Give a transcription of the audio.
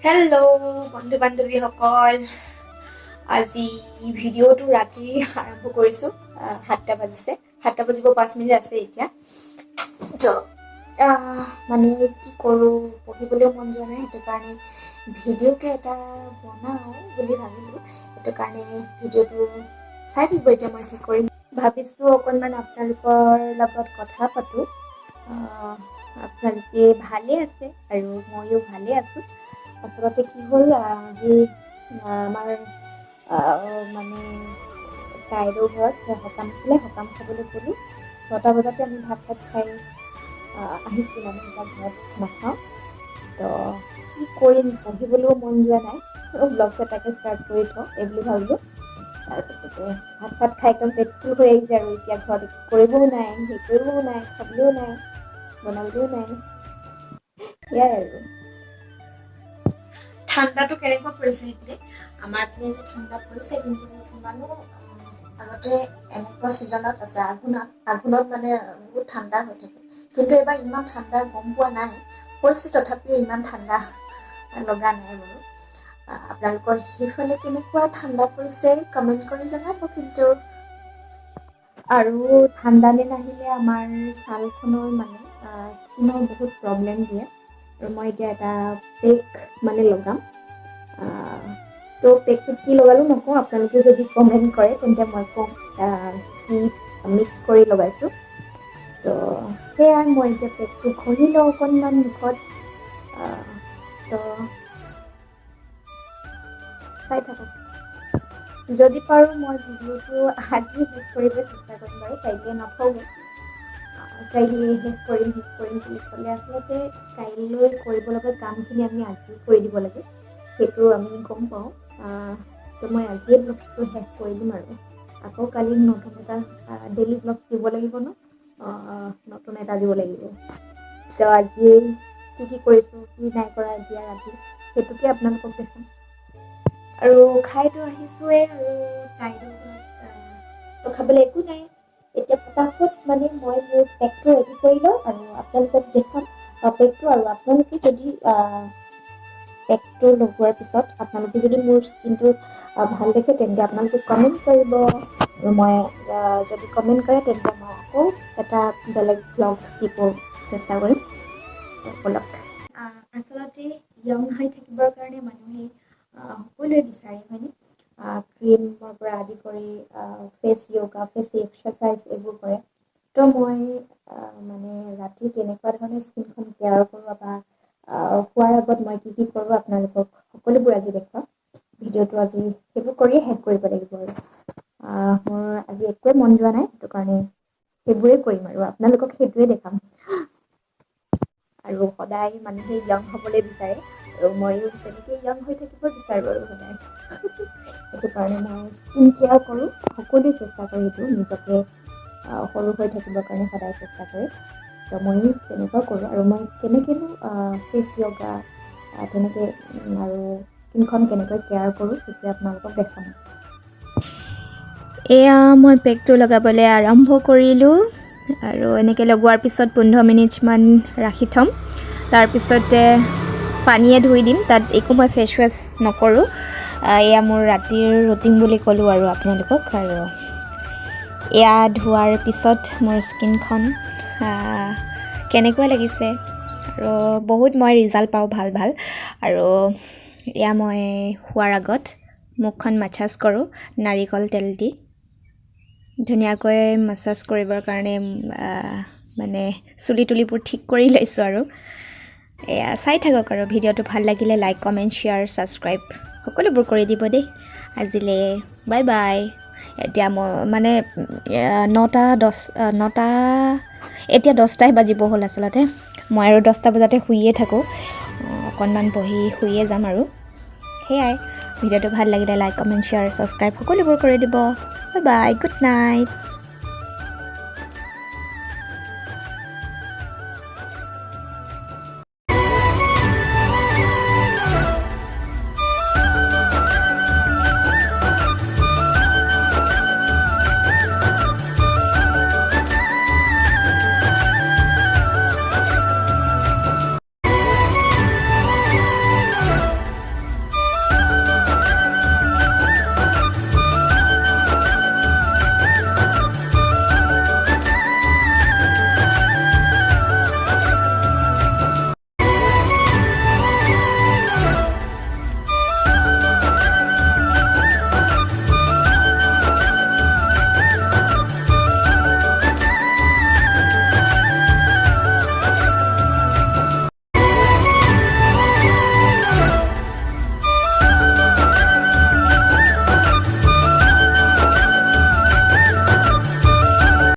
Hello' বন্ধু বান্ধৱীসকল, আজি ভিডিঅ'টো ৰাতি আৰম্ভ কৰিছোঁ। 7টা বাজিছে, 7টা বাজিব 5 মিনিট আছে এতিয়া। মানে কি কৰোঁ, পঢ়িবলৈও মন যোৱা নাই, সেইটো কাৰণে ভিডিঅ'কে এটা বনাওঁ বুলি ভাবিলোঁ। সেইটো কাৰণে ভিডিঅ'টো চাই থাকিব। এতিয়া মই কি কৰিম ভাবিছোঁ, অকণমান আপোনালোকৰ লগত কথা পাতোঁ। আপোনালোকে ভালে আছে আৰু ময়ো ভালে আছোঁ। আচলতে কি হ'ল, আজি আমাৰ মানে তাইৰো ঘৰত সকাম আছিলে, সকাম খাবলৈ গ'লোঁ। 6টা বজাতে আমি ভাত চাত খাই আহিছোঁ, মানে এতিয়া ঘৰত নাখাওঁ। তো কি কৰিম, পঢ়িবলৈও মন যোৱা নাই, ব্লগটো এটাকে ষ্টাৰ্ট কৰি থওঁ এইবুলি ভাবিলোঁ। তাৰপিছতে ভাত চাত খাই একদম পেট ফুল হৈ আহিছে আৰু এতিয়া ঘৰত একো কৰিবও নাই, হেৰি কৰিবও নাই, খাবলৈও নাই, বনাবলৈও নাই, সেয়াই আৰু। ঠাণ্ডাটো কেনেকুৱা পৰিছে এতিয়া? আমাৰ পিনে যে ঠাণ্ডা পৰিছে, কিন্তু ইমানো আগতে এনেকুৱা ছিজনত আছে, আঘোণত মানে বহুত ঠাণ্ডা হৈ থাকে, কিন্তু এইবাৰ ইমান ঠাণ্ডা গম পোৱা নাই হৈছে, তথাপিও ইমান ঠাণ্ডা লগা নাই বাৰু। আপোনালোকৰ সেইফালে কেনেকুৱা ঠাণ্ডা পৰিছে কমেণ্ট কৰি জনাব কিন্তু। আৰু ঠাণ্ডা দিন আহিলে আমাৰ ছালখনৰ মানে স্কিনৰ বহুত প্ৰব্লেম দিয়ে, আৰু মই এতিয়া এটা পেক মানে লগাম। তো পেকটোত কি লগালোঁ নকওঁ, আপোনালোকে যদি কমেণ্ট কৰে তেন্তে মই ক'ম কি মিক্স কৰি লগাইছোঁ। তো সেয়াই, মই এতিয়া পেকটো ঘঁহি লওঁ অকণমান মুখত। তো চাই থাকক, যদি পাৰোঁ মই ভিডিঅ'টো আজি শেষ কৰিবলৈ চেষ্টা কৰিম বাৰু, কাইলৈ নথওঁগৈ। কাইলৈ শেষ কৰিম বুলি ক'লে আচলতে কাইলৈ কৰিব লগা কামখিনি আমি আজিয়ে কৰি দিব লাগে, সেইটো আমি গম পাওঁ। তো মই আজিয়ে ব্লগটো শেষ কৰি দিম আৰু আকৌ কালি নতুন এটা ডেইলি ব্লগ দিব লাগিব ন, নতুন এটা দিব লাগিব। তো আজিয়ে কি কৰিছোঁ, কি নাই কৰা এতিয়া ৰাতি, সেইটোকে আপোনালোকক দেখাম। আৰু খাইতো আহিছোঁৱে, আৰু তাইৰো তো খাবলৈ একো নাই। এতিয়া পটাপট মানে মই মোৰ পেকটো ৰেডি কৰি লওঁ আৰু আপোনালোকক দেখাম পেকটো। আৰু আপোনালোকে যদি পেকটো লগোৱাৰ পিছত আপোনালোকে যদি মোৰ স্কিনটো ভাল দেখে তেন্তে আপোনালোকে কমেণ্ট কৰিব, আৰু মই যদি কমেণ্ট কৰে তেন্তে মই আকৌ এটা বেলেগ ব্লগছ দিব চেষ্টা কৰিম। বলক, আচলতে য়ং হৈ থাকিবৰ কাৰণে মানুহে সকলোৱে বিচাৰে, হয়নে? ক্ৰীমৰ পৰা আদি কৰি ফেচ য়োগা, ফেচ এক্সাৰচাইজ এইবোৰ কৰে। তো মই মানে ৰাতি কেনেকুৱা ধৰণে স্কিনখন কেয়াৰ কৰোঁ বা শোৱাৰ আগত মই কি কৰোঁ আপোনালোকক সকলোবোৰ আজি দেখুৱাম। ভিডিঅ'টো আজি সেইবোৰ কৰিয়ে শেষ কৰিব লাগিব, আৰু মোৰ আজি একোৱে মন যোৱা নাই, সেইটো কাৰণে সেইবোৰেই কৰিম আৰু আপোনালোকক সেইটোৱে দেখাম। আৰু সদায় মানুহে য়ং হ'বলৈ বিচাৰে, আৰু ময়ো তেনেকৈ য়ং হৈ থাকিব বিচাৰোঁ আৰু সদায়। সেইটো কাৰণে মই স্কিন কেয়াৰ কৰোঁ, সকলোৱে চেষ্টা কৰে সেইটো নিজকে সৰু হৈ থাকিবৰ কাৰণে সদায় চেষ্টা কৰে। তো ময়ো তেনেকুৱা কৰোঁ, আৰু মই কেনেকৈনো ফেচ য়োগা তেনেকৈ আৰু স্কিনখন কেনেকৈ কেয়াৰ কৰোঁ তেতিয়া আপোনালোকক দেখাম। এয়া মই পেকটো লগাবলৈ আৰম্ভ কৰিলোঁ, আৰু এনেকৈ লগোৱাৰ পিছত 15 মিনিটমান ৰাখি থ'ম। তাৰপিছতে পানীয়ে ধুই দিম, তাত একো মই ফেচ ৱাছ নকৰোঁ। এয়া মোৰ ৰাতিৰ ৰুটিন বুলি ক'লোঁ আৰু আপোনালোকক। আৰু এয়া ধোৱাৰ পিছত মোৰ স্কিনখন কেনেকুৱা লাগিছে, আৰু বহুত মই ৰিজাল্ট পাওঁ ভাল। আৰু এয়া মই শোৱাৰ আগত মুখখন মাছাজ কৰোঁ নাৰিকল তেল দি, ধুনীয়াকৈ মাছাজ কৰিবৰ কাৰণে মানে চুলি তুলিবোৰ ঠিক কৰি লৈছোঁ। আৰু এয়া চাই থাকক, আৰু ভিডিঅ'টো ভাল লাগিলে লাইক, কমেণ্ট, শ্বেয়াৰ, ছাবস্ক্ৰাইব সকলোবোৰ কৰি দিব দেই। আজিলৈ বাই বাই। এতিয়া মই মানে 9টা এতিয়া 10টাই বাজিব হ'ল আচলতে। মই আৰু 10টা বজাতে শুইয়ে থাকোঁ, অকণমান বহি শুইয়ে যাম। আৰু সেয়াই, ভিডিঅ'টো ভাল লাগিলে লাইক, কমেণ্ট, শ্বেয়াৰ, ছাবস্ক্ৰাইব সকলোবোৰ কৰি দিব। Bye bye, good night.